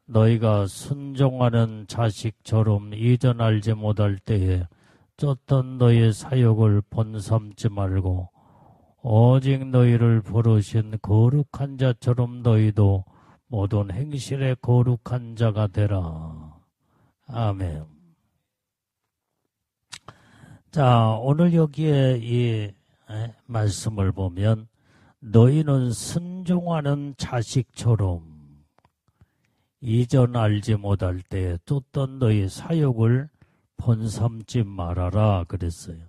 너희가 순종하는 자식처럼 이전 알지 못할 때에 쫓던 너희의 사욕을 본삼지 말고 오직 너희를 부르신 거룩한 자처럼 너희도 모든 행실에 거룩한 자가 되라. 아멘. 자, 오늘 여기에 이 말씀을 보면 너희는 순종하는 자식처럼 이전 알지 못할 때에 쫓던 너희 사욕을 본삼지 말아라 그랬어요.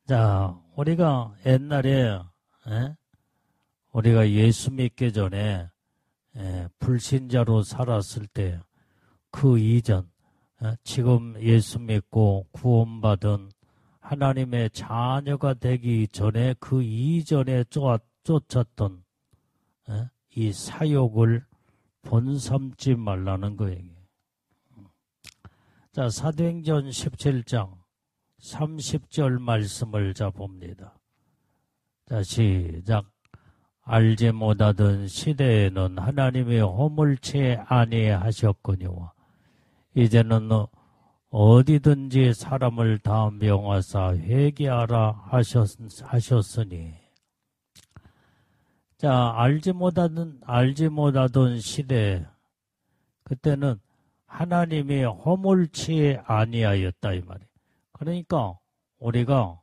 자, 우리가 옛날에 우리가 예수 믿기 전에 불신자로 살았을 때 그 이전 지금 예수 믿고 구원받은 하나님의 자녀가 되기 전에 그 이전에 쫓았던 이 사욕을 본삼지 말라는 거예요. 자, 사도행전 17장 30절 말씀을 봅니다. 자, 시작. 알지 못하던 시대에는 하나님이 허물치 아니하셨거니와 이제는 어디든지 사람을 다 명하사 회개하라 하셨으니. 자, 알지 못하던 시대, 그때는 하나님이 허물치 아니하였다 이 말이에요. 그러니까 우리가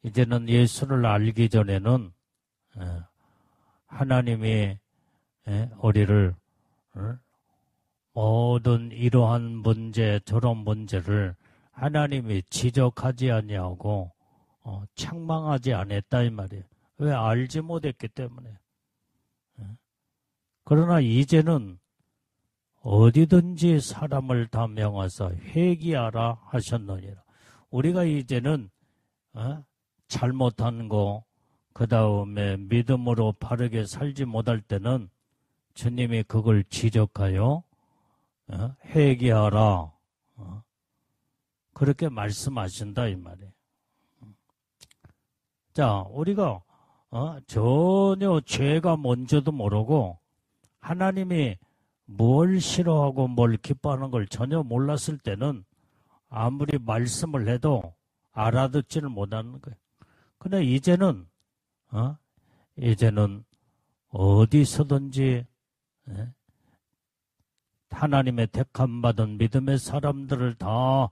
이제는 예수를 알기 전에는 하나님이 우리를 모든 이러한 문제 저런 문제를 하나님이 지적하지 아니하고 책망하지 않았다 이 말이에요. 왜? 알지 못했기 때문에. 그러나 이제는 어디든지 사람을 다 명하사 회개하라 하셨느니라. 우리가 이제는 잘못한 거, 그 다음에 믿음으로 바르게 살지 못할 때는 주님이 그걸 지적하여 회개하라. 그렇게 말씀하신다 이 말이에요. 자, 우리가 전혀 죄가 뭔지도 모르고 하나님이 뭘 싫어하고 뭘 기뻐하는 걸 전혀 몰랐을 때는 아무리 말씀을 해도 알아듣지를 못하는 거예요. 근데 이제는 어디서든지 하나님의 택함받은 믿음의 사람들을 다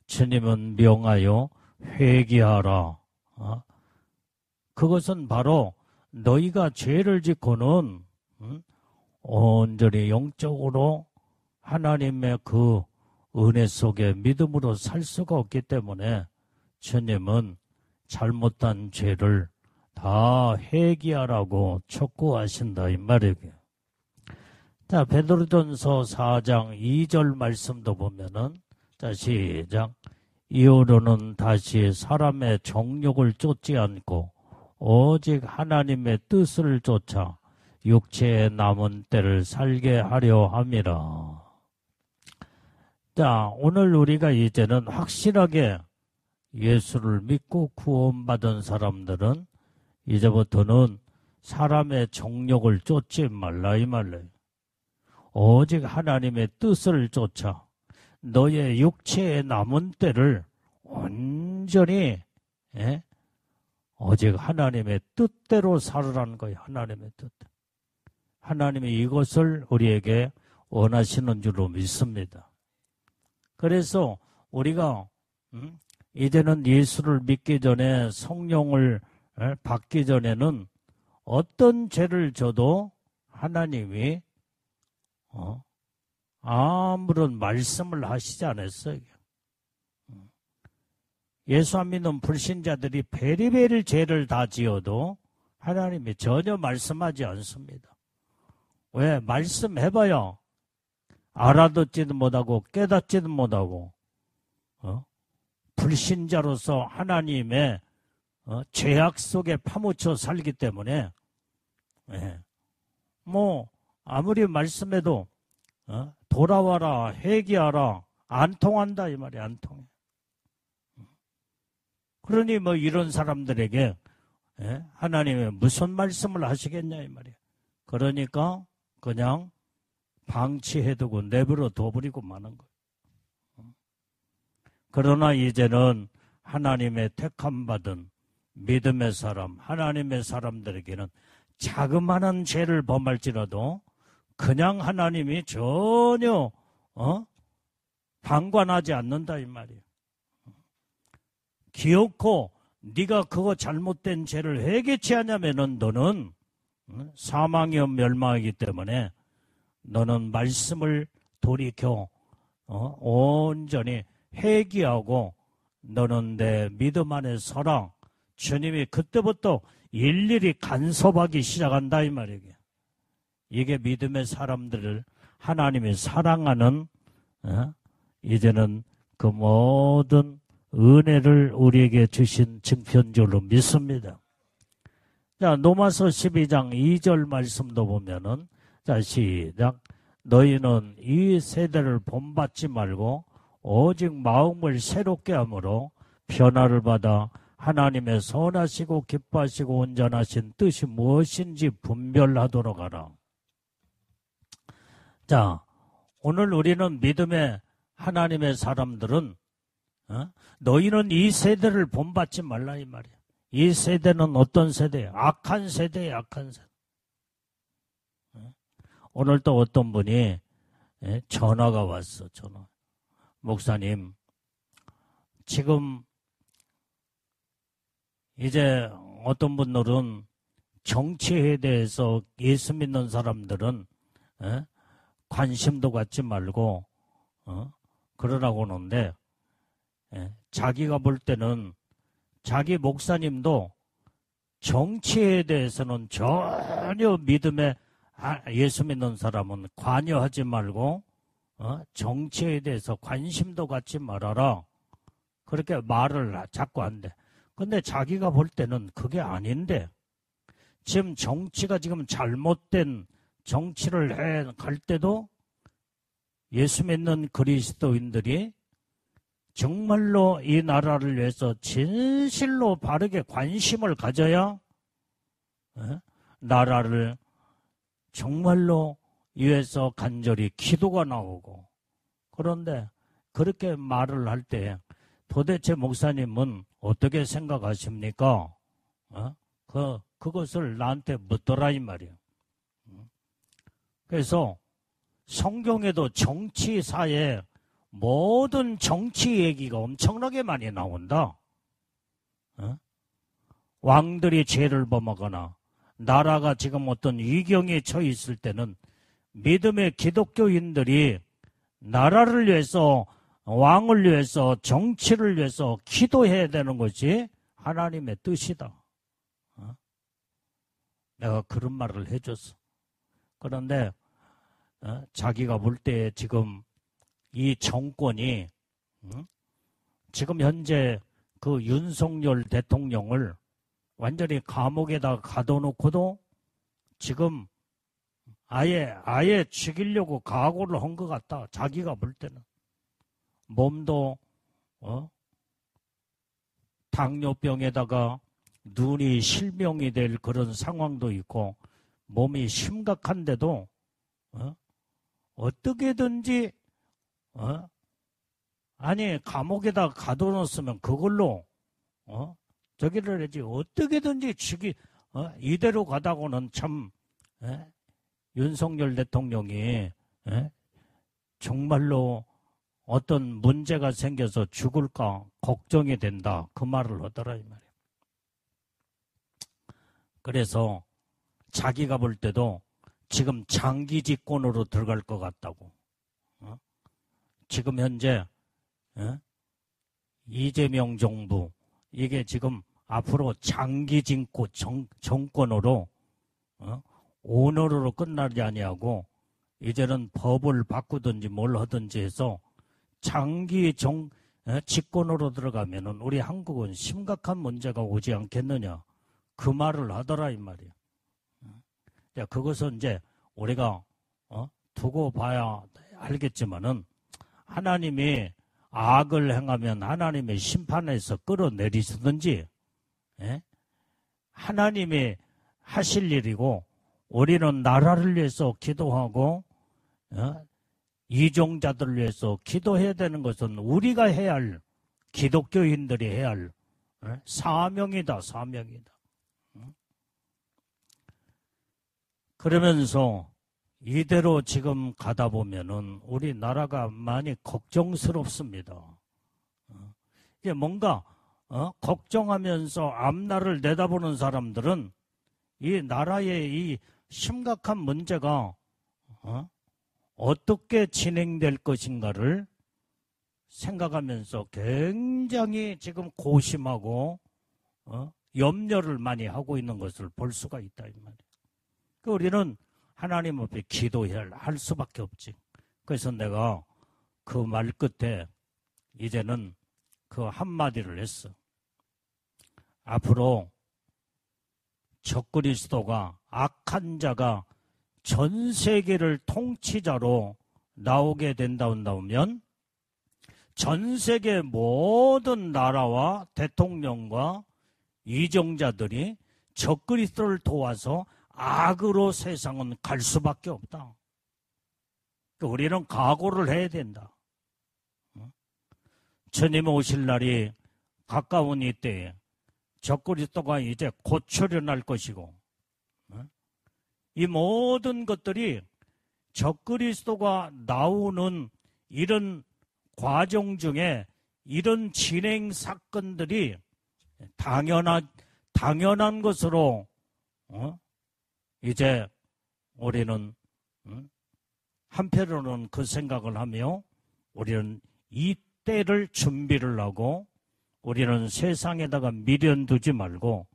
주님은 명하여 회개하라. 그것은 바로 너희가 죄를 짓고는 온전히 영적으로 하나님의 그 은혜 속에 믿음으로 살 수가 없기 때문에 주님은 잘못한 죄를 다 회개하라고 촉구하신다 이 말이에요. 자, 베드로전서 4장 2절 말씀도 보면은, 자, 시작. 이후로는 다시 사람의 정욕을 쫓지 않고 오직 하나님의 뜻을 쫓아 육체의 남은 때를 살게 하려 함이라. 자, 오늘 우리가 이제는 확실하게 예수를 믿고 구원받은 사람들은 이제부터는 사람의 정욕을 쫓지 말라 이 말이에요. 오직 하나님의 뜻을 쫓아 너의 육체의 남은 때를 온전히 오직 하나님의 뜻대로 살으라는 거예요. 하나님의 뜻. 하나님이 이것을 우리에게 원하시는 줄로 믿습니다. 그래서 우리가 이제는 예수를 믿기 전에 성령을 받기 전에는 어떤 죄를 져도 하나님이 아무런 말씀을 하시지 않았어요. 예수 안 믿는 불신자들이 베리베리 죄를 다 지어도 하나님이 전혀 말씀하지 않습니다. 왜? 말씀해봐야 알아듣지도 못하고 깨닫지도 못하고 불신자로서 하나님의 죄악 속에 파묻혀 살기 때문에 아무리 말씀해도 돌아와라 회개하라 안 통한다 이 말이야. 안 통해. 그러니 이런 사람들에게 하나님이 무슨 말씀을 하시겠냐 이 말이야. 그러니까 그냥 방치해두고 내버려 둬버리고 마는 거예요. 그러나 이제는 하나님의 택함받은 믿음의 사람, 하나님의 사람들에게는 자그마한 죄를 범할지라도 그냥 하나님이 전혀 방관하지 않는다 이 말이에요. 기어코 네가 그거 잘못된 죄를 회개치 않으면은 너는 사망이요 멸망이기 때문에 너는 말씀을 돌이켜 온전히 회개하고 너는 내 믿음 안에 서라. 주님이 그때부터 일일이 간섭하기 시작한다 이 말이에요. 이게 믿음의 사람들을 하나님이 사랑하는 이제는 그 모든 은혜를 우리에게 주신 증표인 줄로 믿습니다. 자, 로마서 12장 2절 말씀도 보면은 자, 시작. 너희는 이 세대를 본받지 말고 오직 마음을 새롭게 함으로 변화를 받아 하나님의 선하시고 기뻐하시고 온전하신 뜻이 무엇인지 분별하도록 하라. 자, 오늘 우리는 믿음의 하나님의 사람들은 너희는 이 세대를 본받지 말라 이 말이야. 이 세대는 어떤 세대야? 악한 세대야, 악한 세대. 오늘 또 어떤 분이 전화가 왔어, 전화. 목사님, 지금 이제 어떤 분들은 정치에 대해서 예수 믿는 사람들은 관심도 갖지 말고 그러라고 하는데 자기가 볼 때는 자기 목사님도 정치에 대해서는 전혀 믿음에 예수 믿는 사람은 관여하지 말고 정치에 대해서 관심도 갖지 말아라. 그렇게 말을 자꾸 한대. 근데 자기가 볼 때는 그게 아닌데 지금 정치가 지금 잘못된 정치를 해 갈 때도 예수 믿는 그리스도인들이 정말로 이 나라를 위해서 진실로 바르게 관심을 가져야 나라를 정말로 위해서 간절히 기도가 나오고 그런데 그렇게 말을 할 때 도대체 목사님은 어떻게 생각하십니까? 그것을 나한테 묻더라 이 말이에요. 그래서 성경에도 정치사에 모든 정치 얘기가 엄청나게 많이 나온다. 왕들이 죄를 범하거나 나라가 지금 어떤 위경에 처해 있을 때는 믿음의 기독교인들이 나라를 위해서 왕을 위해서 정치를 위해서 기도해야 되는 것이 하나님의 뜻이다. 내가 그런 말을 해줬어. 그런데 자기가 볼 때 지금 이 정권이 지금 현재 그 윤석열 대통령을 완전히 감옥에다 가둬놓고도 지금 아예 죽이려고 각오를 한 것 같다. 자기가 볼 때는. 몸도 당뇨병에다가 눈이 실명이 될 그런 상황도 있고 몸이 심각한데도 어떻게든지 아니 감옥에다 가둬놓았으면 그걸로 저기를 해야지 어떻게든지 이대로 가다고는 참 윤석열 대통령이 정말로 어떤 문제가 생겨서 죽을까 걱정이 된다. 그 말을 하더라 이 말이에요. 그래서 자기가 볼 때도 지금 장기 집권으로 들어갈 것 같다고. 지금 현재 이재명 정부 이게 지금 앞으로 장기 정권으로 오늘으로 끝나지 아니하고 이제는 법을 바꾸든지 뭘 하든지 해서 장기 집권으로 들어가면은 우리 한국은 심각한 문제가 오지 않겠느냐 그 말을 하더라 이 말이에요. 자, 그것은 이제 우리가 두고 봐야 알겠지만은 하나님이 악을 행하면 하나님의 심판에서 끌어내리시든지 하나님이 하실 일이고 우리는 나라를 위해서 기도하고 이종자들을 위해서 기도해야 되는 것은 우리가 해야 할, 기독교인들이 해야 할 사명이다, 사명이다. 그러면서 이대로 지금 가다 보면은 우리나라가 많이 걱정스럽습니다. 이게 뭔가 걱정하면서 앞날을 내다보는 사람들은 이 나라의 이 심각한 문제가 어떻게 진행될 것인가를 생각하면서 굉장히 지금 고심하고 염려를 많이 하고 있는 것을 볼 수가 있다 이 말이에요. 우리는 하나님 앞에 기도해야 할 수밖에 없지. 그래서 내가 그 말 끝에 이제는 그 한마디를 했어. 앞으로 적그리스도가, 악한 자가 전 세계를 통치자로 나오게 된다면 전 세계 모든 나라와 대통령과 이정자들이 적그리스도를 도와서 악으로 세상은 갈 수밖에 없다. 우리는 각오를 해야 된다. 주님 오실 날이 가까운 이때에 적그리스도가 이제 곧 출현할 것이고, 이 모든 것들이 적그리스도가 나오는 이런 과정 중에 이런 진행 사건들이 당연한 것으로 이제 우리는 한편으로는 그 생각을 하며 우리는 이 때를 준비를 하고 우리는 세상에다가 미련 두지 말고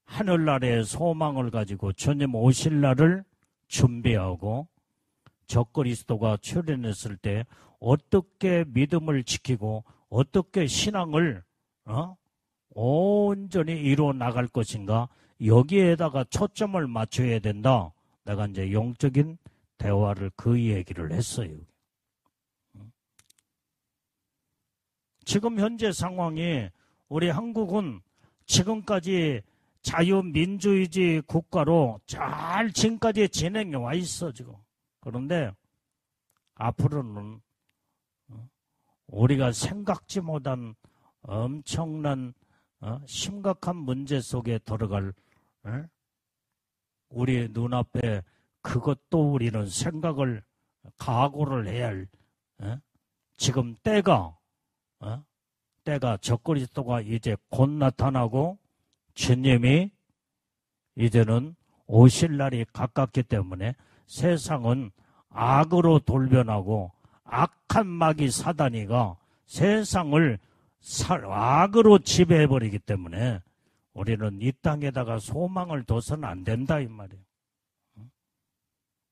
하늘나라의 소망을 가지고 주님 오실 날을 준비하고 적그리스도가 출현했을 때 어떻게 믿음을 지키고 어떻게 신앙을 온전히 이루어 나갈 것인가, 여기에다가 초점을 맞춰야 된다. 내가 이제 영적인 대화를 그 얘기를 했어요. 지금 현재 상황이 우리 한국은 지금까지 자유민주주의 국가로 잘 지금까지 진행해 와 있어 지금. 그런데 앞으로는 우리가 생각지 못한 엄청난 심각한 문제 속에 들어갈 우리 눈앞에 그것도 우리는 생각을 각오를 해야 할 지금 때가 적그리스도가 이제 곧 나타나고 주님이 이제는 오실 날이 가깝기 때문에 세상은 악으로 돌변하고 악한 마귀 사단이가 세상을 악으로 지배해버리기 때문에 우리는 이 땅에다가 소망을 둬서는 안 된다 이 말이에요.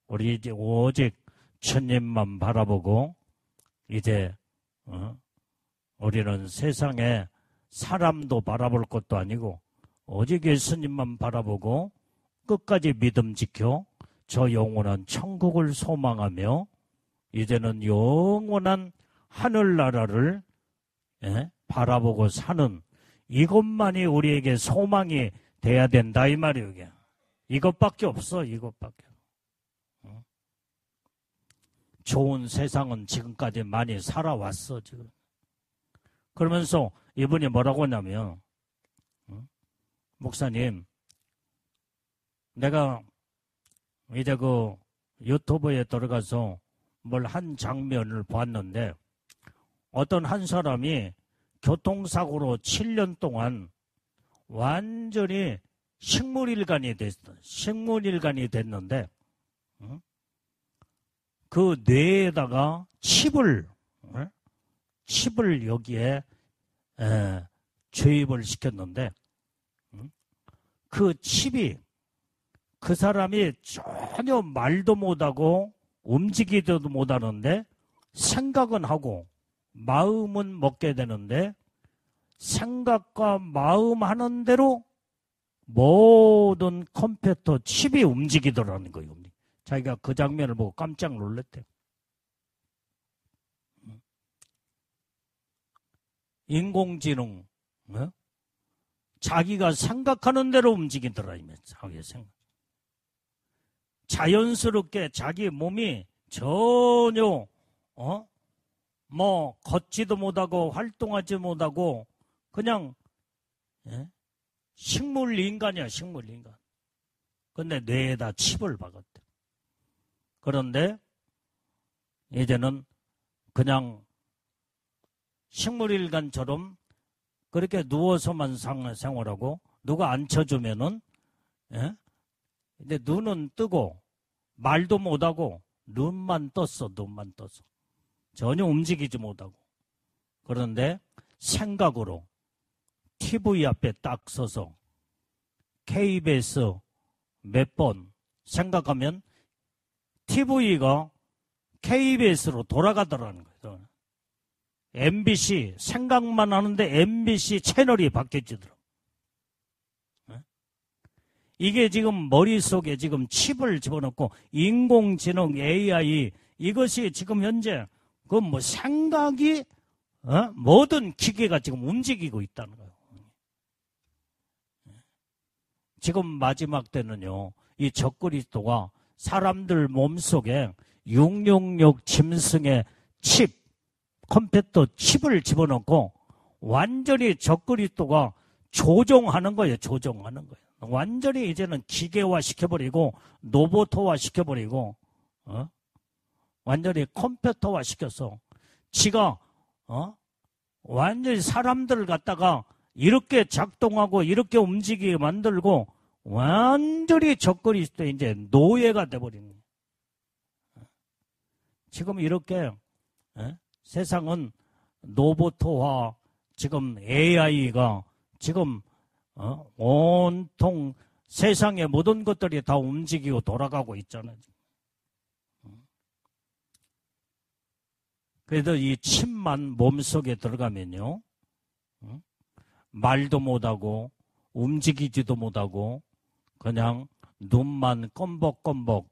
우리 이제 오직 주님만 바라보고 이제 우리는 세상에 사람도 바라볼 것도 아니고 오직 예수님만 바라보고 끝까지 믿음 지켜 저 영원한 천국을 소망하며 이제는 영원한 하늘나라를 바라보고 사는 이것만이 우리에게 소망이 돼야 된다 이 말이에요. 이게. 이것밖에 없어. 이것밖에. 좋은 세상은 지금까지 많이 살아왔어 지금. 그러면서 이분이 뭐라고 하냐면 목사님, 내가 이제 그 유튜브에 들어가서 뭘 한 장면을 봤는데 어떤 한 사람이 교통사고로 7년 동안 완전히 식물일간이 됐는데 그 뇌에다가 칩을 여기에 주입을 시켰는데 그 칩이 그 사람이 전혀 말도 못하고 움직이지도 못하는데 생각은 하고 마음은 먹게 되는데 생각과 마음 하는 대로 모든 컴퓨터 칩이 움직이더라는 거예요. 자기가 그 장면을 보고 깜짝 놀랐대. 인공지능, 자기가 생각하는 대로 움직이더라. 자기의 생각. 자연스럽게 자기 몸이 전혀 뭐 걷지도 못하고 활동하지 못하고 그냥 식물 인간이야, 식물 인간. 근데 뇌에다 칩을 박았대. 그런데 이제는 그냥 식물 인간처럼 그렇게 누워서만 생활하고 누가 앉혀주면은 근데 눈은 뜨고 말도 못하고 눈만 떴어. 전혀 움직이지 못하고. 그런데 생각으로 TV 앞에 딱 서서 KBS 몇 번 생각하면 TV가 KBS로 돌아가더라는 거예요. MBC 생각만 하는데 MBC 채널이 바뀌어지더라고요. 이게 지금 머릿속에 지금 칩을 집어넣고 인공지능 AI 이것이 지금 현재 그 뭐 생각이 모든 기계가 지금 움직이고 있다는 거예요. 지금 마지막 때는요, 이 적그리스도가 사람들 몸속에 666 짐승의 칩, 컴퓨터 칩을 집어넣고 완전히 적그리스도가 조종하는 거예요. 조종하는 거예요. 완전히 이제는 기계화 시켜버리고 로봇화 시켜버리고 완전히 컴퓨터화 시켜서 지가 완전히 사람들을 갖다가 이렇게 작동하고 이렇게 움직이게 만들고 완전히 적그리스도의 이제 노예가 돼버리는 거예요. 지금 이렇게 세상은 로봇화 지금 AI가 지금 온통 세상의 모든 것들이 다 움직이고 돌아가고 있잖아요. 그래도 이 칩만 몸속에 들어가면요, 말도 못하고 움직이지도 못하고 그냥 눈만 껌벅껌벅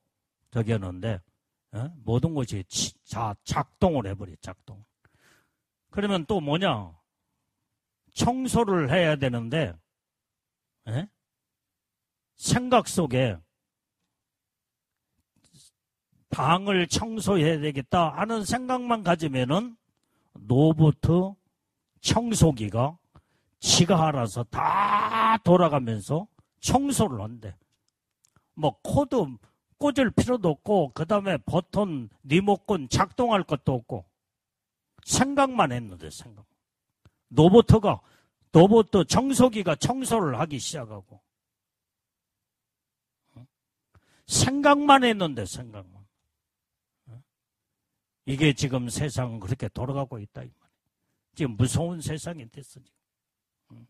저기 하는데 모든 것이 작동을 해버려. 작동. 그러면 또 뭐냐, 청소를 해야 되는데 생각 속에 방을 청소해야 되겠다 하는 생각만 가지면은 로봇 청소기가 지가 알아서 다 돌아가면서 청소를 한대. 뭐 코드 꽂을 필요도 없고 그 다음에 버튼 리모컨 작동할 것도 없고 생각만 했는데 생각. 로봇 청소기가 청소를 하기 시작하고 생각만 했는데 생각만. 이게 지금 세상은 그렇게 돌아가고 있다. 지금 무서운 세상이 됐어. 지금.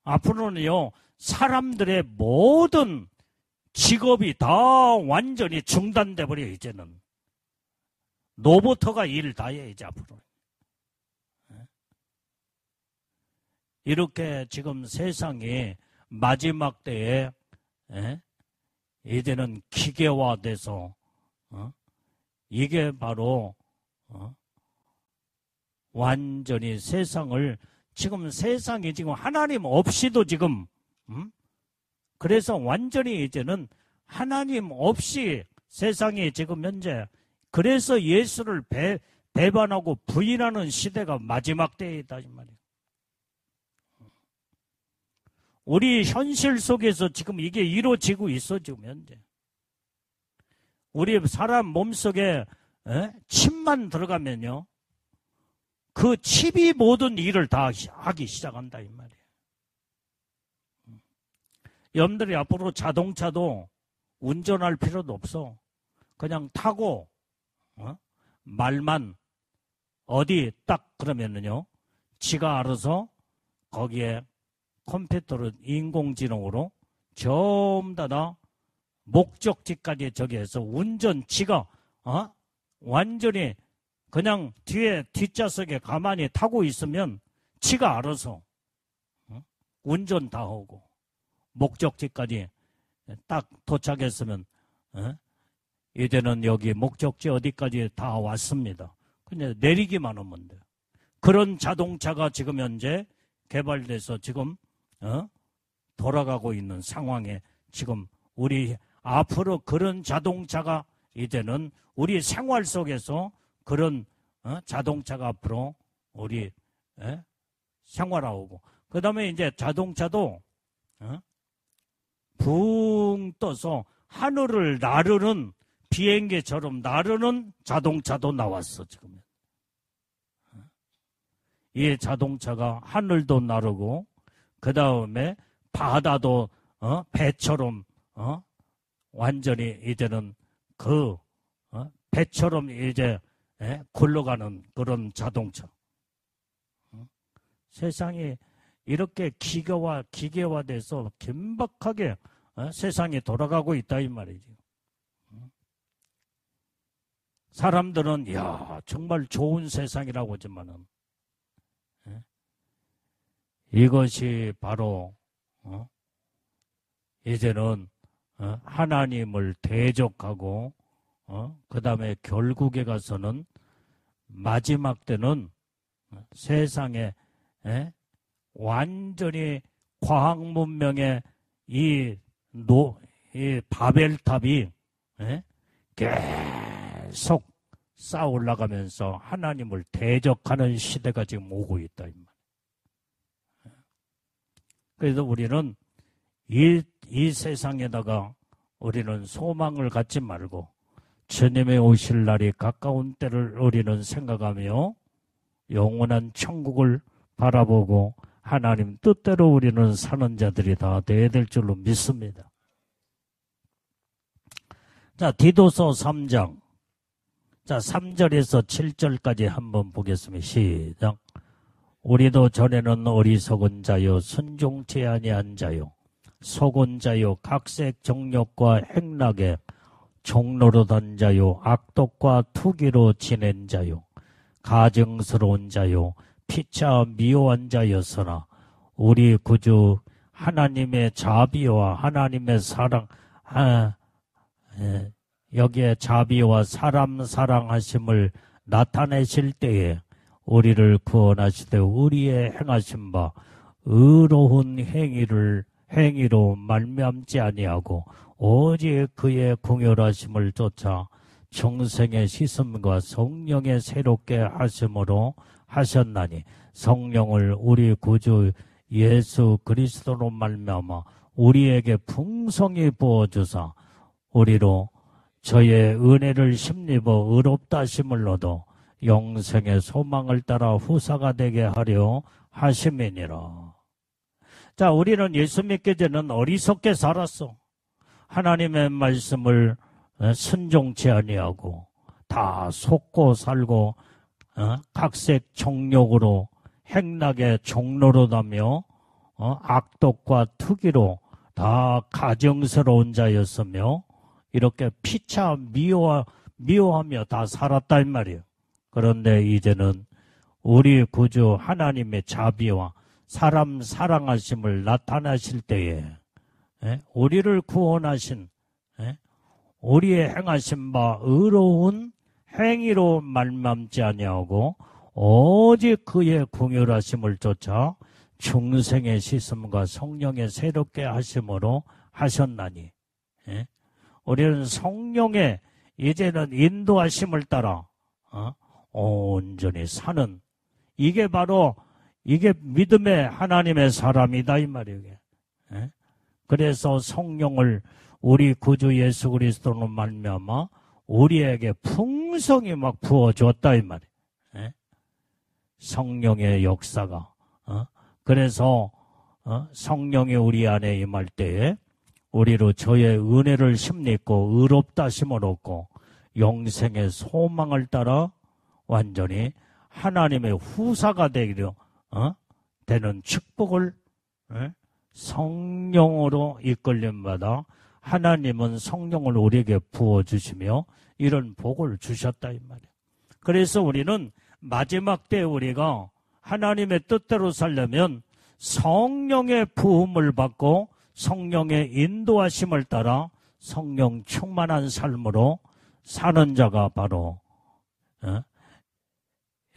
앞으로는요, 사람들의 모든 직업이 다 완전히 중단돼 버려. 이제는 로봇가 일 다 해. 이제 앞으로 이렇게 지금 세상이 마지막 때에 이제는 기계화돼서 이게 바로 완전히 세상을 지금 세상이 지금 하나님 없이도 지금 그래서 완전히 이제는 하나님 없이 세상이 지금 현재 그래서 예수를 배반하고 부인하는 시대가 마지막 때이다 이 말이에요. 우리 현실 속에서 지금 이게 이루어지고 있어 지금 현재. 우리 사람 몸속에 칩만 들어가면요, 그 칩이 모든 일을 다 하기 시작한다 이 말이에요. 여러분들이 앞으로 자동차도 운전할 필요도 없어. 그냥 타고 말만 어디 딱 그러면은요, 지가 알아서 거기에 컴퓨터로 인공지능으로 전부 다 목적지까지 저기 해서 운전 지가 완전히 그냥 뒤에 뒷좌석에 가만히 타고 있으면 지가 알아서 운전 다 하고 목적지까지 딱 도착했으면 이제는 여기 목적지 어디까지 다 왔습니다. 그냥 내리기만 하면 돼요. 그런 자동차가 지금 현재 개발돼서 지금 돌아가고 있는 상황에 지금 우리 앞으로 그런 자동차가 이제는 우리 생활 속에서 그런 자동차가 앞으로 우리 생활하고, 그 다음에 이제 자동차도 붕 떠서 하늘을 나르는 비행기처럼 나르는 자동차도 나왔어. 지금 이 자동차가 하늘도 나르고 그 다음에 바다도 배처럼 완전히 이제는 그 배처럼 이제 굴러가는 그런 자동차. 세상이 이렇게 기계화돼서 긴박하게 세상이 돌아가고 있다 이 말이지. 사람들은 야 정말 좋은 세상이라고 하지만은 이것이 바로 이제는 하나님을 대적하고 그 다음에 결국에 가서는 마지막 때는 세상에 완전히 과학 문명의 이 바벨탑이 계속 쌓아 올라가면서 하나님을 대적하는 시대가 지금 오고 있다. 그래서 우리는 이 세상에다가 우리는 소망을 갖지 말고 주님의 오실 날이 가까운 때를 우리는 생각하며 영원한 천국을 바라보고 하나님 뜻대로 우리는 사는 자들이 다 되어야 될 줄로 믿습니다. 자, 디도서 3장. 자, 3절에서 7절까지 한번 보겠습니다. 시작. 우리도 전에는 어리석은 자요, 순종치 아니한 자요, 속은 자요, 각색 정욕과 행락에 종노릇한 자요, 악독과 투기로 지낸 자요, 가증스러운 자요, 피차 미워한 자였으나 우리 구주 하나님의 자비와 하나님의 사랑, 여기에 자비와 사람 사랑하심을 나타내실 때에 우리를 구원하시되 우리의 행하신 바 의로운 행위로 말미암지 아니하고 오직 그의 긍휼하심을 쫓아 중생의 씻음과 성령의 새롭게 하심으로 하셨나니 성령을 우리 구주 예수 그리스도로 말미암아 우리에게 풍성히 부어주사 우리로 저의 은혜를 힘입어 의롭다 하심을 얻어 영생의 소망을 따라 후사가 되게 하려 하심이니라. 자, 우리는 예수 믿기 전에는 어리석게 살았어. 하나님의 말씀을 순종치 아니하고 다 속고 살고 각색 정욕으로 행락에 종노릇하며 악독과 투기로 다 가증스러운 자였으며 이렇게 피차 미워하며 다 살았다 이 말이에요. 그런데 이제는 우리 구주 하나님의 자비와 사람 사랑하심을 나타나실 때에 우리를 구원하신 우리의 행하신 바 의로운 행위로 말미암지 아니하고 오직 그의 긍휼하심을 쫓아 중생의 씻음과 성령의 새롭게 하심으로 하셨나니 우리는 성령의 이제는 인도하심을 따라 온전히 사는 이게 바로 이게 믿음의 하나님의 사람이다 이 말이에요. 그래서 성령을 우리 구주 예수 그리스도로 말미암아 우리에게 풍성히 막 부어줬다 이 말이에요. 성령의 역사가 그래서 성령이 우리 안에 임할 때에 우리로 저의 은혜를 힘입고 의롭다 하심을 얻고 영생의 소망을 따라 완전히 하나님의 후사가 되기로 되는 축복을 성령으로 이끌림받아 하나님은 성령을 우리에게 부어주시며 이런 복을 주셨다 이 말이에요. 그래서 우리는 마지막 때 우리가 하나님의 뜻대로 살려면 성령의 부음을 받고 성령의 인도하심을 따라 성령 충만한 삶으로 사는 자가 바로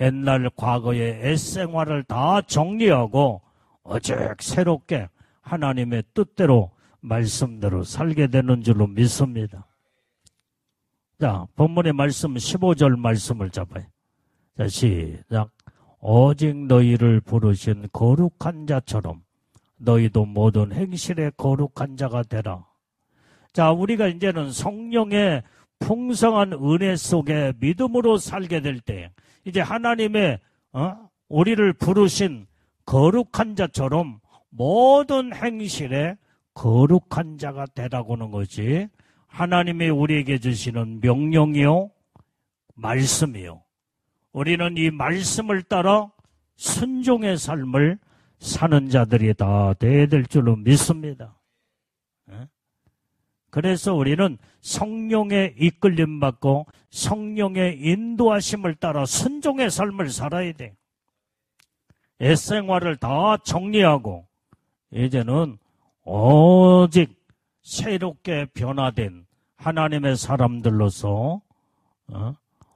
옛날 과거의 옛생활을 다 정리하고 오직 새롭게 하나님의 뜻대로 말씀대로 살게 되는 줄로 믿습니다. 자, 본문의 말씀 15절 말씀을 잡아요. 자, 시작. 오직 너희를 부르신 거룩한 자처럼 너희도 모든 행실에 거룩한 자가 되라. 자, 우리가 이제는 성령의 풍성한 은혜 속에 믿음으로 살게 될 때, 이제 하나님의 우리를 부르신 거룩한 자처럼 모든 행실에 거룩한 자가 되라고 하는 것이 하나님이 우리에게 주시는 명령이요, 말씀이요. 우리는 이 말씀을 따라 순종의 삶을 사는 자들이 다 되어야 될 줄로 믿습니다. 그래서 우리는 성령의 이끌림 받고 성령의 인도하심을 따라 순종의 삶을 살아야 돼. 옛생활을 다 정리하고 이제는 오직 새롭게 변화된 하나님의 사람들로서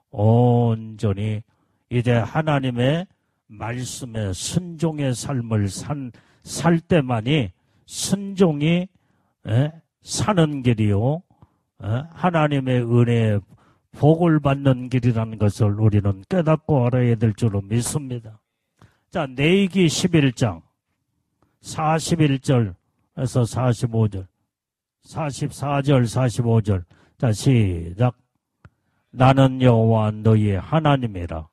온전히 이제 하나님의 말씀에 순종의 삶을 살 때만이 순종이 사는 길이요, 하나님의 은혜에 복을 받는 길이라는 것을 우리는 깨닫고 알아야 될 줄로 믿습니다. 자, 레위기 11장 41절에서 45절, 44절, 45절. 자, 시작. 나는 여호와 너희의 하나님이라.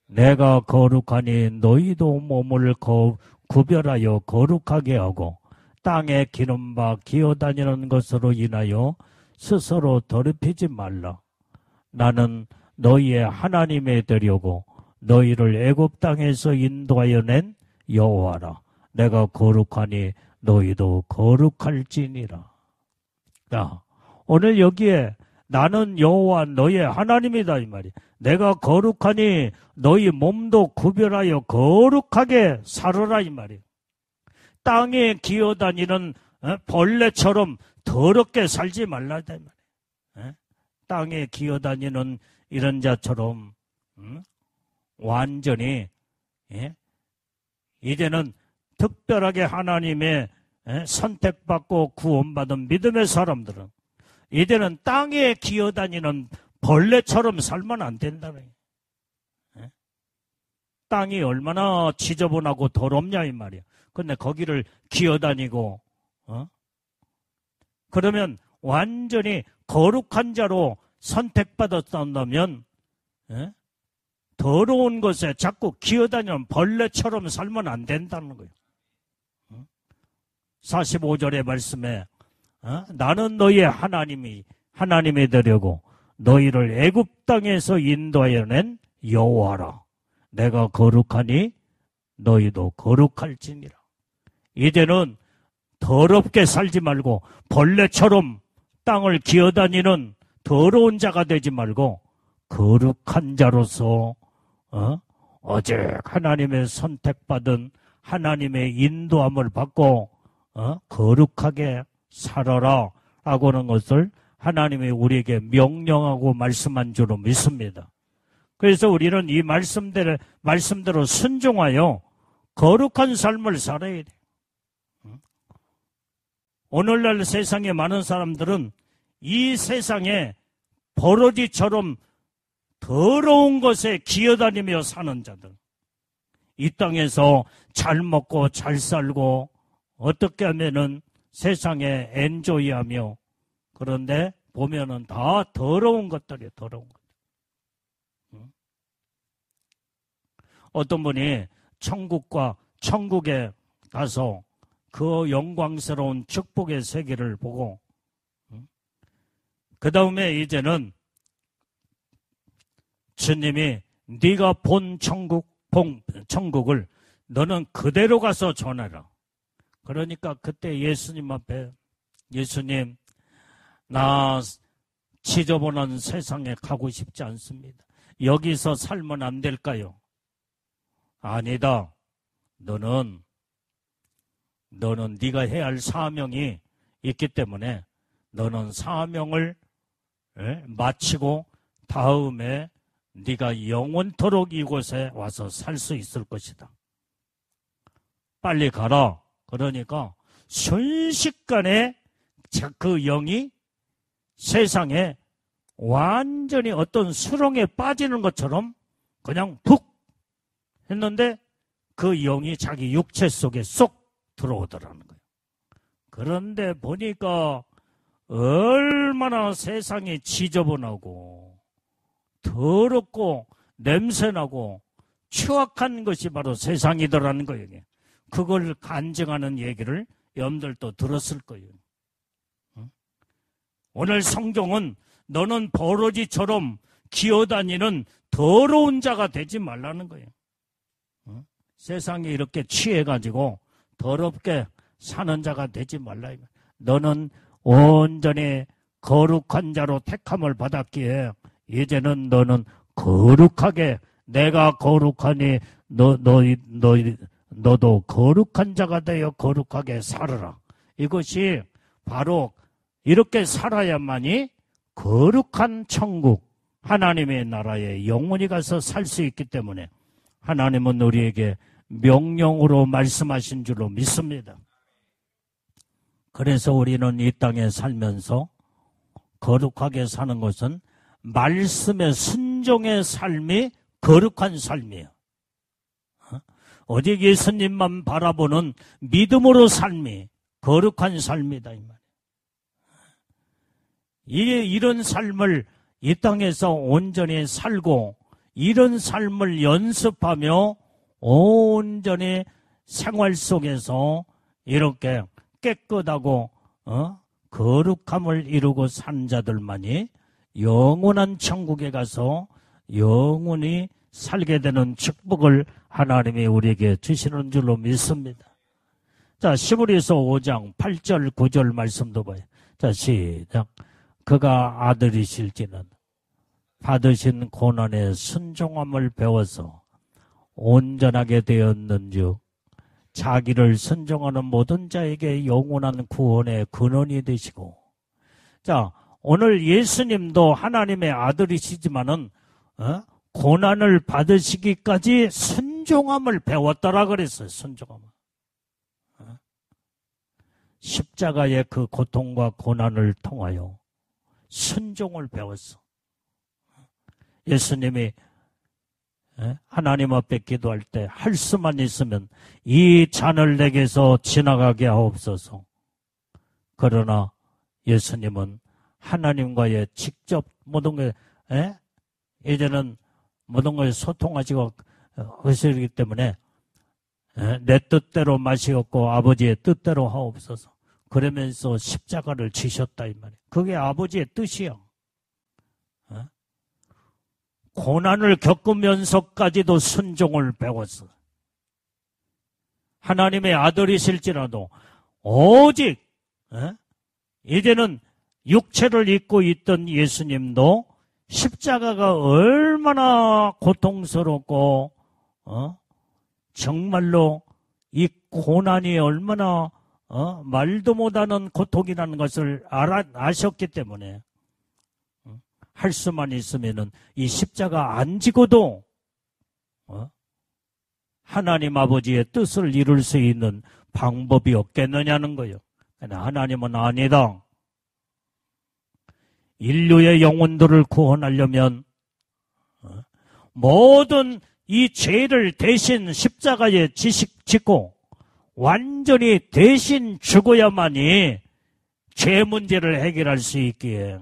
내가 거룩하니 너희도 몸을 구별하여 거룩하게 하고 땅에 기름바 기어다니는 것으로 인하여 스스로 더럽히지 말라. 나는 너희의 하나님이 되려고 너희를 애굽 땅에서 인도하여 낸 여호와라. 내가 거룩하니 너희도 거룩할지니라. 자, 오늘 여기에 나는 여호와 너희의 하나님이다 이 말이야. 내가 거룩하니 너희 몸도 구별하여 거룩하게 살아라 이 말이야. 땅에 기어다니는 벌레처럼 더럽게 살지 말라 이 말이야. 땅에 기어다니는 이런 자처럼 완전히 이제는 특별하게 하나님의 선택받고 구원받은 믿음의 사람들은 이제는 땅에 기어다니는 벌레처럼 살면 안 된다는 거예요. 땅이 얼마나 지저분하고 더럽냐 이 말이야. 근데 거기를 기어다니고 그러면 완전히 거룩한 자로 선택받았다면 더러운 것에 자꾸 기어다니는 벌레처럼 살면 안 된다는 거예요. 45절의 말씀에 나는 너희의 하나님이 되려고 너희를 애굽 땅에서 인도하여 낸 여호와라. 내가 거룩하니 너희도 거룩할지니라. 이제는 더럽게 살지 말고 벌레처럼 땅을 기어다니는 더러운 자가 되지 말고 거룩한 자로서 오직 하나님의 선택받은 하나님의 인도함을 받고 거룩하게 살아라 라고 하는 것을 하나님이 우리에게 명령하고 말씀한 줄로 믿습니다. 그래서 우리는 이 말씀대로 순종하여 거룩한 삶을 살아야 돼. 오늘날 세상에 많은 사람들은 이 세상에 버러지처럼 더러운 것에 기어다니며 사는 자들. 이 땅에서 잘 먹고 잘 살고 어떻게 하면은 세상에 엔조이하며 그런데 보면은 다 더러운 것들이에요. 더러운 것들. 어떤 분이 천국에 가서 그 영광스러운 축복의 세계를 보고 그 다음에 이제는 주님이 네가 본 천국을 너는 그대로 가서 전하라. 그러니까 그때 예수님 앞에 예수님 나 지저분한 세상에 가고 싶지 않습니다. 여기서 살면 안 될까요? 아니다. 너는 네가 해야 할 사명이 있기 때문에 너는 사명을 마치고 다음에 네가 영원토록 이곳에 와서 살 수 있을 것이다. 빨리 가라. 그러니까 순식간에 그 영이 세상에 완전히 어떤 수렁에 빠지는 것처럼 그냥 푹 했는데 그 영이 자기 육체 속에 쏙 들어오더라는 거예요. 그런데 보니까 얼마나 세상이 지저분하고 더럽고 냄새나고 추악한 것이 바로 세상이더라는 거예요. 그걸 간증하는 얘기를 여러분들도 들었을 거예요. 오늘 성경은 너는 버러지처럼 기어다니는 더러운 자가 되지 말라는 거예요. 세상에 이렇게 취해가지고 더럽게 사는 자가 되지 말라. 너는 온전히 거룩한 자로 택함을 받았기에 이제는 너는 거룩하게 내가 거룩하니 너도 거룩한 자가 되어 거룩하게 살아라. 이것이 바로 이렇게 살아야만이 거룩한 천국, 하나님의 나라에 영원히 가서 살 수 있기 때문에 하나님은 우리에게 명령으로 말씀하신 줄로 믿습니다. 그래서 우리는 이 땅에 살면서 거룩하게 사는 것은 말씀의 순종의 삶이 거룩한 삶이에요. 오직 예수님만 바라보는 믿음으로 삶이 거룩한 삶이다. 이 말이에요. 이런 삶을 이 땅에서 온전히 살고 이런 삶을 연습하며 온전히 생활 속에서 이렇게 깨끗하고 거룩함을 이루고 산 자들만이 영원한 천국에 가서 영원히 살게 되는 축복을 하나님이 우리에게 주시는 줄로 믿습니다. 자, 시브리서 5장 8절 9절 말씀도 봐요. 자, 시작. 그가 아들이실지는 받으신 고난의 순종함을 배워서 온전하게 되었는즉 자기를 순종하는 모든 자에게 영원한 구원의 근원이 되시고. 자, 오늘 예수님도 하나님의 아들이시지만은 고난을 받으시기까지 순종함을 배웠더라 그랬어요. 순종함을. 십자가의 그 고통과 고난을 통하여 순종을 배웠어. 예수님이 하나님 앞에 기도할 때 할 수만 있으면 이 잔을 내게서 지나가게 하옵소서. 그러나 예수님은 하나님과의 직접 모든 게 이제는 모든 걸 소통하시고 하시기 때문에 내 뜻대로 마시옵고 아버지의 뜻대로 하옵소서. 그러면서 십자가를 지셨다 이 말이에요. 그게 아버지의 뜻이야. 고난을 겪으면서까지도 순종을 배웠어. 하나님의 아들이실지라도 오직 이제는 육체를 입고 있던 예수님도 십자가가 얼마나 고통스럽고 정말로 이 고난이 얼마나 말도 못하는 고통이라는 것을 아셨기 때문에 할 수만 있으면은 이 십자가 안 지고도 하나님 아버지의 뜻을 이룰 수 있는 방법이 없겠느냐는 거예요. 하나님은 아니다. 인류의 영혼들을 구원하려면 모든 이 죄를 대신 십자가에 짓고 완전히 대신 죽어야만이 죄 문제를 해결할 수 있기에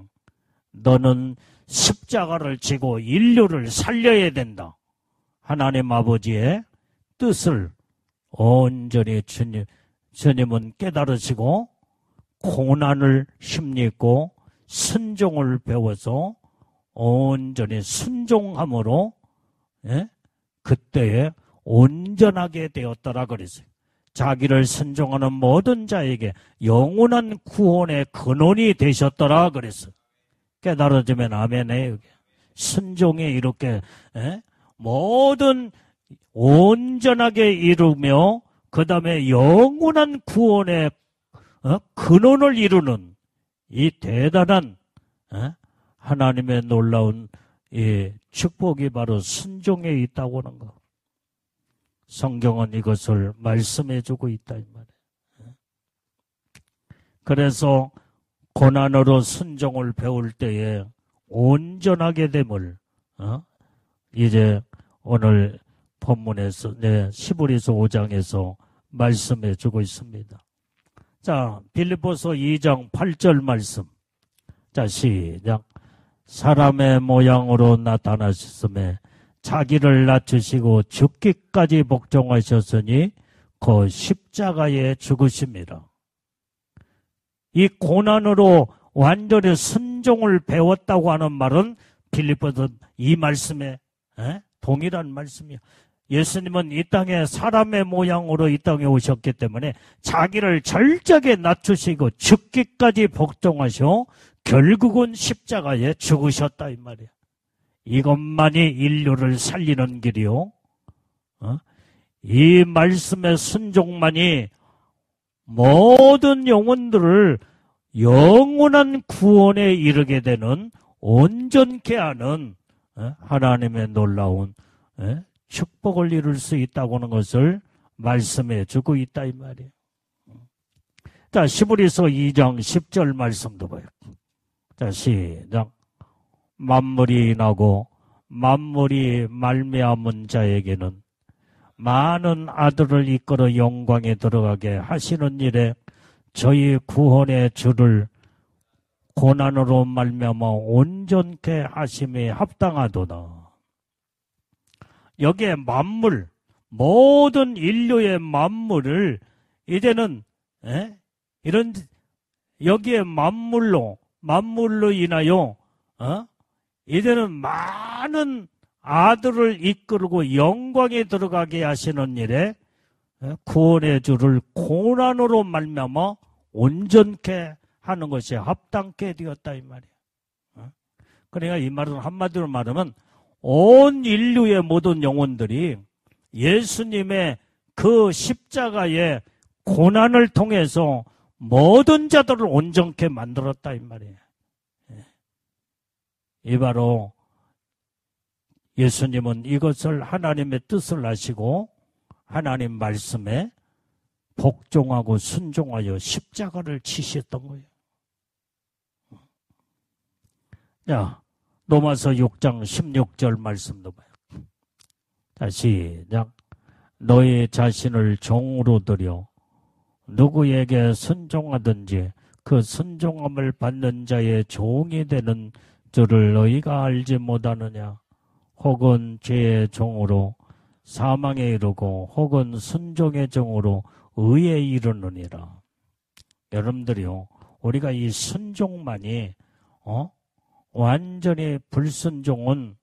너는 십자가를 지고 인류를 살려야 된다. 하나님 아버지의 뜻을 온전히 주님은 깨달으시고 고난을 힘입고 순종을 배워서 온전히 순종함으로 그때에 온전하게 되었더라 그랬어요. 자기를 순종하는 모든 자에게 영원한 구원의 근원이 되셨더라 그랬어요. 깨달아지면 아멘해요. 순종이 이렇게 모든 온전하게 이루며 그 다음에 영원한 구원의 근원을 이루는 이 대단한 하나님의 놀라운 이 축복이 바로 순종에 있다고 하는 거. 성경은 이것을 말씀해주고 있다 이 말이에요. 그래서 고난으로 순종을 배울 때에 온전하게 됨을 이제 오늘 본문에서 히브리서 5장에서 말씀해 주고 있습니다. 자, 빌립보서 2장 8절 말씀. 자, 시작. 사람의 모양으로 나타나셨음에 자기를 낮추시고 죽기까지 복종하셨으니 그 십자가에 죽으심이라. 이 고난으로 완전히 순종을 배웠다고 하는 말은 빌립보서 이 말씀에 동일한 말씀이에요. 예수님은 이 땅에 사람의 모양으로 이 땅에 오셨기 때문에 자기를 절저하게 낮추시고 죽기까지 복종하셔 결국은 십자가에 죽으셨다 이 말이에요. 이것만이 인류를 살리는 길이요. 이 말씀의 순종만이 모든 영혼들을 영원한 구원에 이르게 되는 온전케 하는 하나님의 놀라운 축복을 이룰 수 있다고 하는 것을 말씀해 주고 있다 이 말이에요. 자, 히브리서 2장 10절 말씀도 봐요. 자, 시작. 만물이 나고 만물이 말미암은 자에게는 많은 아들을 이끌어 영광에 들어가게 하시는 일에 저희 구원의 주를 고난으로 말미암아 온전케 하심에 합당하도다. 여기에 만물, 모든 인류의 만물을 이제는 이런 여기에 만물로 인하여 이제는 많은 아들을 이끌고 영광에 들어가게 하시는 일에 구원의 주를 고난으로 말미암아 온전케 하는 것이 합당케 되었다 이 말이에요. 그러니까 이 말은 한마디로 말하면 온 인류의 모든 영혼들이 예수님의 그 십자가의 고난을 통해서 모든 자들을 온전케 만들었다 이 말이에요. 이 바로 예수님은 이것을 하나님의 뜻을 아시고 하나님 말씀에 복종하고 순종하여 십자가를 치셨던 거예요. 자, 로마서 6장 16절 말씀도 봐요. 자, 시작. 너희 자신을 종으로 들여 누구에게 순종하든지 그 순종함을 받는 자의 종이 되는 줄을 너희가 알지 못하느냐. 혹은 죄의 종으로 사망에 이르고 혹은 순종의 종으로 의에 이르느니라. 여러분들이요, 우리가 이 순종만이 완전히 불순종은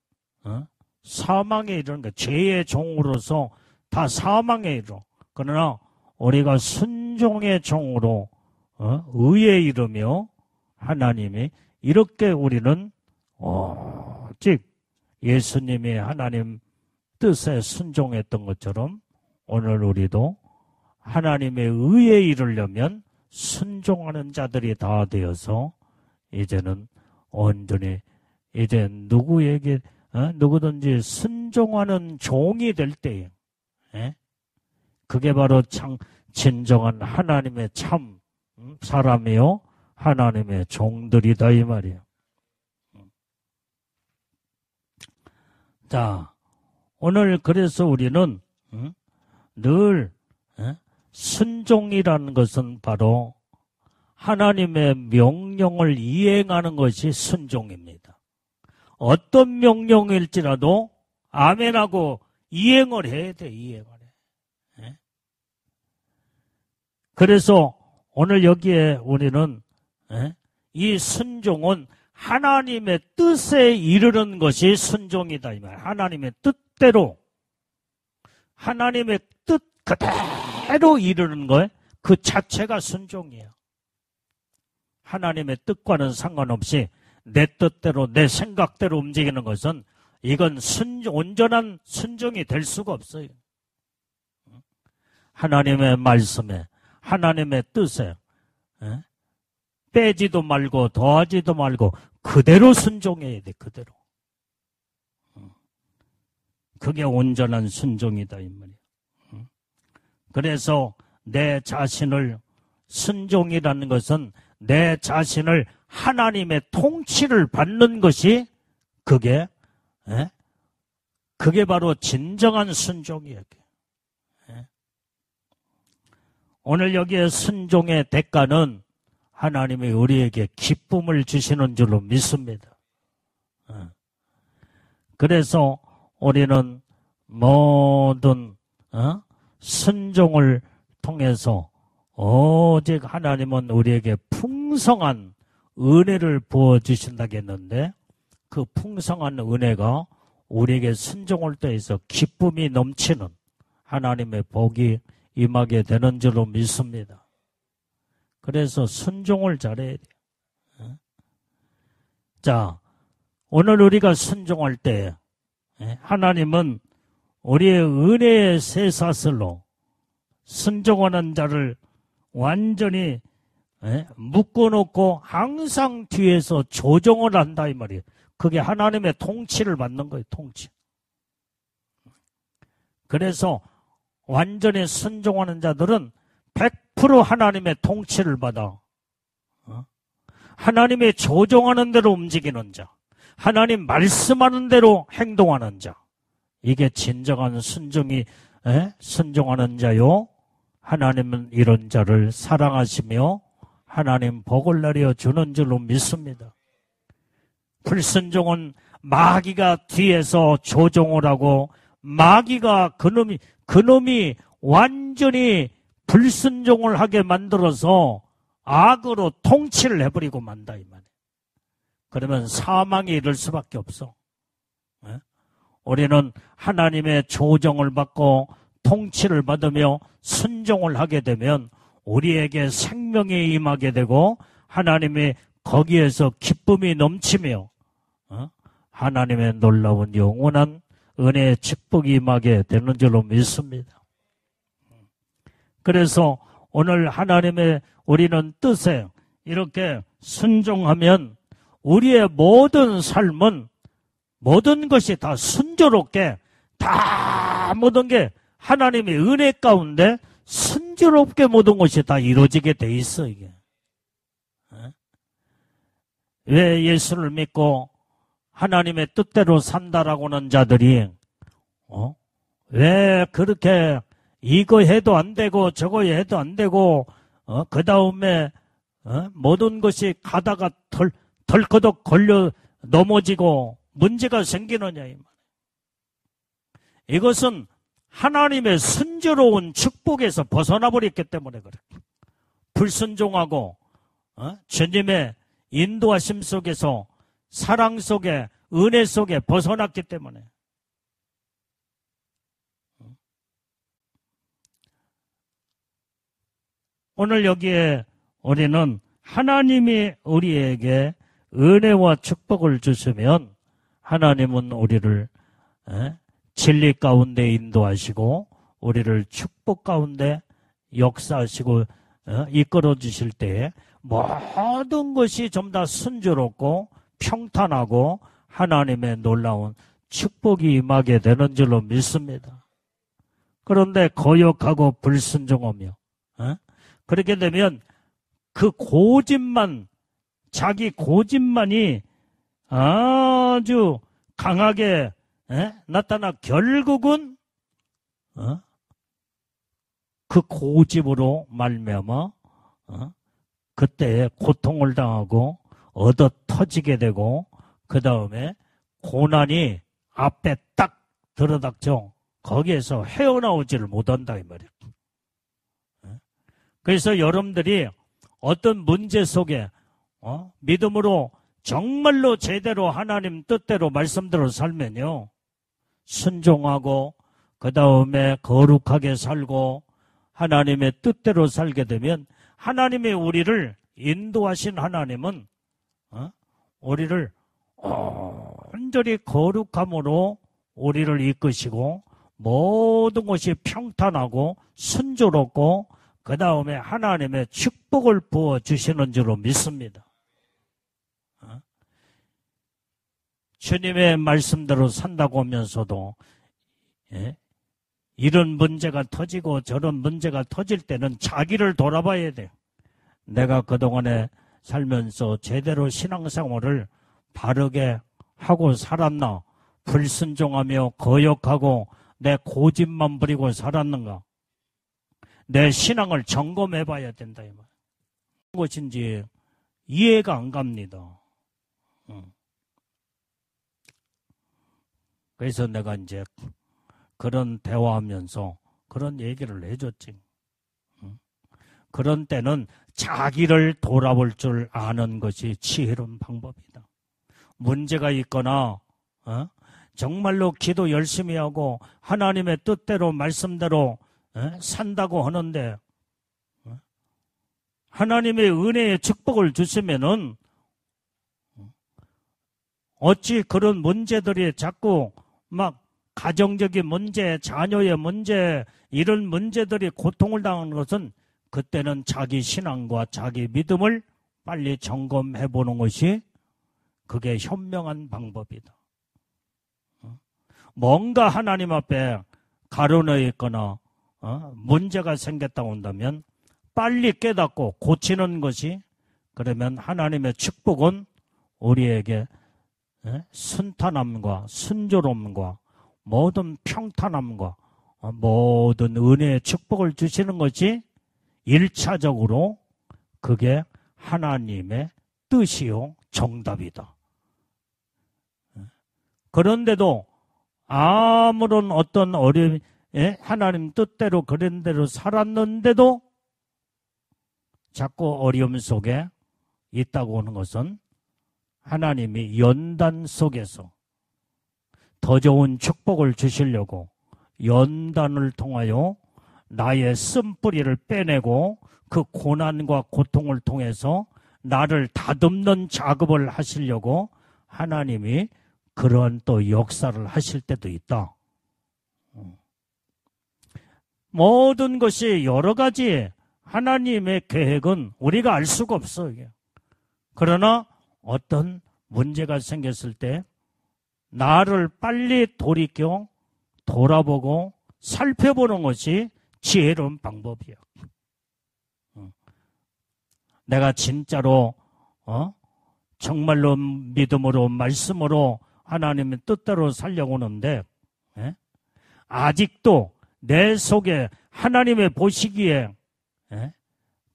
사망에 이르는 거예요. 죄의 종으로서 다 사망에 이르러. 그러나 우리가 순종의 종으로 의에 이르며 하나님이 이렇게 우리는 즉 예수님이 하나님 뜻에 순종했던 것처럼 오늘 우리도 하나님의 의에 이르려면 순종하는 자들이 다 되어서 이제는 온전히 이제 누구에게 누구든지 순종하는 종이 될 때에 그게 바로 진정한 하나님의 참 사람이요 하나님의 종들이다 이 말이에요. 자, 오늘 그래서 우리는 늘 순종이라는 것은 바로 하나님의 명령을 이행하는 것이 순종입니다. 어떤 명령일지라도 아멘하고 이행을 해야 돼, 이행을 해. 그래서 오늘 여기에 우리는 이 순종은 하나님의 뜻에 이르는 것이 순종이다 이 말. 하나님의 뜻대로 하나님의 뜻 그대로 이르는 것 그 자체가 순종이에요. 하나님의 뜻과는 상관없이 내 뜻대로 내 생각대로 움직이는 것은 이건 온전한 순종이 될 수가 없어요. 하나님의 말씀에 하나님의 뜻에 빼지도 말고 더하지도 말고 그대로 순종해야 돼. 그대로. 그게 온전한 순종이다 이 말이에요. 그래서 내 자신을 순종이라는 것은 내 자신을 하나님의 통치를 받는 것이 그게 바로 진정한 순종이에요. 오늘 여기에 순종의 대가는 하나님이 우리에게 기쁨을 주시는 줄로 믿습니다. 그래서 우리는 모든 순종을 통해서 오직 하나님은 우리에게 풍성한 은혜를 부어주신다겠는데 그 풍성한 은혜가 우리에게 순종을 통해서 기쁨이 넘치는 하나님의 복이 임하게 되는 줄로 믿습니다. 그래서 순종을 잘해야 돼요. 자, 오늘 우리가 순종할 때 하나님은 우리의 은혜의 쇠사슬로 순종하는 자를 완전히 묶어놓고 항상 뒤에서 조종을 한다 이 말이에요. 그게 하나님의 통치를 받는 거예요. 통치. 그래서 완전히 순종하는 자들은 100% 하나님의 통치를 받아. 하나님의 조종하는 대로 움직이는 자. 하나님 말씀하는 대로 행동하는 자. 이게 진정한 순종하는 자요. 하나님은 이런 자를 사랑하시며 하나님 복을 내려 주는 줄로 믿습니다. 불순종은 마귀가 뒤에서 조종을 하고 마귀가 그놈이 완전히 불순종을 하게 만들어서 악으로 통치를 해버리고 만다 이 말이에요. 그러면 사망에 이를 수밖에 없어. 우리는 하나님의 조정을 받고 통치를 받으며 순종을 하게 되면 우리에게 생명이 임하게 되고 하나님의 거기에서 기쁨이 넘치며 하나님의 놀라운 영원한 은혜의 축복이 임하게 되는 줄로 믿습니다. 그래서 오늘 하나님의 우리는 뜻에 이렇게 순종하면 우리의 모든 삶은 모든 것이 다 순조롭게 다 모든 게 하나님의 은혜 가운데 순조롭게 모든 것이 다 이루어지게 돼 있어 이게. 왜 예수를 믿고 하나님의 뜻대로 산다라고 하는 자들이 왜 그렇게 이거 해도 안 되고 저거 해도 안 되고 그 다음에 모든 것이 가다가 덜커덕 걸려 넘어지고 문제가 생기느냐 이 말. 이것은 하나님의 순조로운 축복에서 벗어나 버렸기 때문에 그래. 불순종하고 주님의 인도하심 속에서 사랑 속에 은혜 속에 벗어났기 때문에. 오늘 여기에 우리는 하나님이 우리에게 은혜와 축복을 주시면 하나님은 우리를 진리 가운데 인도하시고 우리를 축복 가운데 역사하시고 이끌어 주실 때에 모든 것이 좀 다 순조롭고 평탄하고 하나님의 놀라운 축복이 임하게 되는 줄로 믿습니다. 그런데 거역하고 불순종하며 그렇게 되면 그 고집만 자기 고집만이 아주 강하게 나타나 결국은 그 고집으로 말미암아 그때 고통을 당하고 얻어 터지게 되고 그 다음에 고난이 앞에 딱 들어닥쳐 거기에서 헤어나오지를 못한다 이 말이에요. 그래서 여러분들이 어떤 문제 속에 믿음으로 정말로 제대로 하나님 뜻대로 말씀대로 살면요 순종하고 그 다음에 거룩하게 살고 하나님의 뜻대로 살게 되면 하나님이 우리를 인도하신 하나님은 우리를 온전히 거룩함으로 우리를 이끄시고 모든 것이 평탄하고 순조롭고 그 다음에 하나님의 축복을 부어주시는 줄로 믿습니다. 주님의 말씀대로 산다고 하면서도 이런 문제가 터지고 저런 문제가 터질 때는 자기를 돌아봐야 돼요. 내가 그동안에 살면서 제대로 신앙생활을 바르게 하고 살았나? 불순종하며 거역하고 내 고집만 부리고 살았는가? 내 신앙을 점검해 봐야 된다. 이 말. 무엇인지 이해가 안 갑니다. 그래서 내가 이제 그런 대화하면서 그런 얘기를 해줬지. 그런 때는 자기를 돌아볼 줄 아는 것이 지혜로운 방법이다. 문제가 있거나 정말로 기도 열심히 하고 하나님의 뜻대로 말씀대로 산다고 하는데 하나님의 은혜의 축복을 주시면은 어찌 그런 문제들이 자꾸 막 가정적인 문제, 자녀의 문제, 이런 문제들이 고통을 당하는 것은 그때는 자기 신앙과 자기 믿음을 빨리 점검해 보는 것이 그게 현명한 방법이다. 뭔가 하나님 앞에 가로놓여 있거나 문제가 생겼다고 한다면 빨리 깨닫고 고치는 것이, 그러면 하나님의 축복은 우리에게 순탄함과 순조로움과 모든 평탄함과 모든 은혜의 축복을 주시는 것이 1차적으로 그게 하나님의 뜻이요 정답이다. 그런데도 아무런 어떤 어려움이 하나님 뜻대로 그런 대로 살았는데도 자꾸 어려움 속에 있다고 하는 것은 하나님이 연단 속에서 더 좋은 축복을 주시려고 연단을 통하여 나의 쓴뿌리를 빼내고 그 고난과 고통을 통해서 나를 다듬는 작업을 하시려고 하나님이 그런 또 역사를 하실 때도 있다. 모든 것이 여러 가지 하나님의 계획은 우리가 알 수가 없어요. 그러나 어떤 문제가 생겼을 때 나를 빨리 돌아보고 살펴보는 것이 지혜로운 방법이야. 내가 진짜로 정말로 믿음으로 말씀으로 하나님의 뜻대로 살려고 하는데 아직도 내 속에 하나님의 보시기에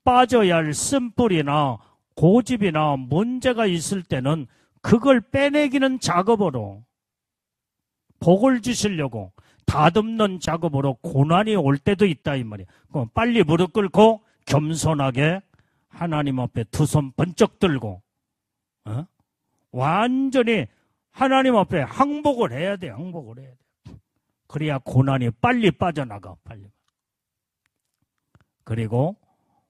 빠져야 할 쓴뿌리나 고집이나 문제가 있을 때는 그걸 빼내기는 작업으로, 복을 주시려고 다듬는 작업으로 고난이 올 때도 있다 이 말이야. 그럼 빨리 무릎 꿇고 겸손하게 하나님 앞에 두 손 번쩍 들고 완전히 하나님 앞에 항복을 해야 돼. 항복을 해야 돼. 그래야 고난이 빨리 빠져나가. 빨리. 그리고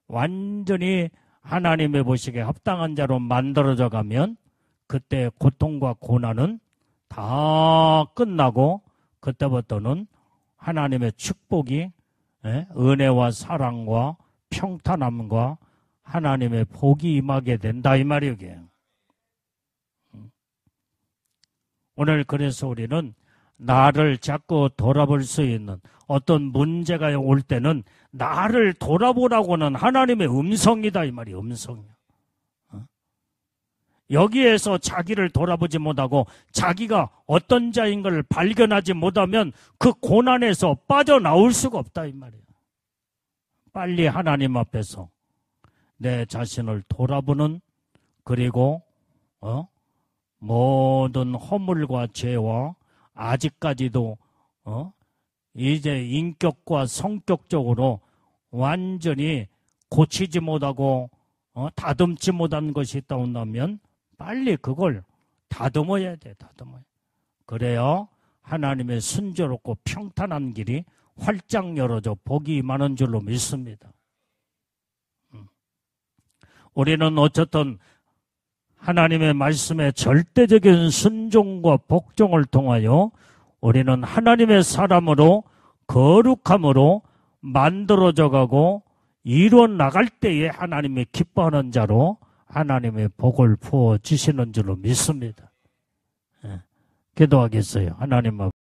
완전히 하나님의 보시기에 합당한 자로 만들어져 가면 그때 고통과 고난은 다 끝나고 그때부터는 하나님의 축복이, 은혜와 사랑과 평탄함과 하나님의 복이 임하게 된다 이 말이에요. 오늘 그래서 우리는 나를 자꾸 돌아볼 수 있는 어떤 문제가 올 때는 나를 돌아보라고는 하나님의 음성이다 이 말이에요. 음성이야. 여기에서 자기를 돌아보지 못하고 자기가 어떤 자인 걸 발견하지 못하면 그 고난에서 빠져나올 수가 없다 이 말이에요. 빨리 하나님 앞에서 내 자신을 돌아보는, 그리고 모든 허물과 죄와 아직까지도 이제 인격과 성격적으로 완전히 고치지 못하고 다듬지 못한 것이 있다고 한다면 빨리 그걸 다듬어야 돼. 다듬어야. 그래야 하나님의 순조롭고 평탄한 길이 활짝 열어져 복이 임하는 줄로 믿습니다. 우리는 어쨌든 하나님의 말씀에 절대적인 순종과 복종을 통하여 우리는 하나님의 사람으로 거룩함으로 만들어져 가고 이루어 나갈 때에 하나님이 기뻐하는 자로 하나님의 복을 부어 주시는 줄로 믿습니다. 기도하겠어요. 하나님 앞에.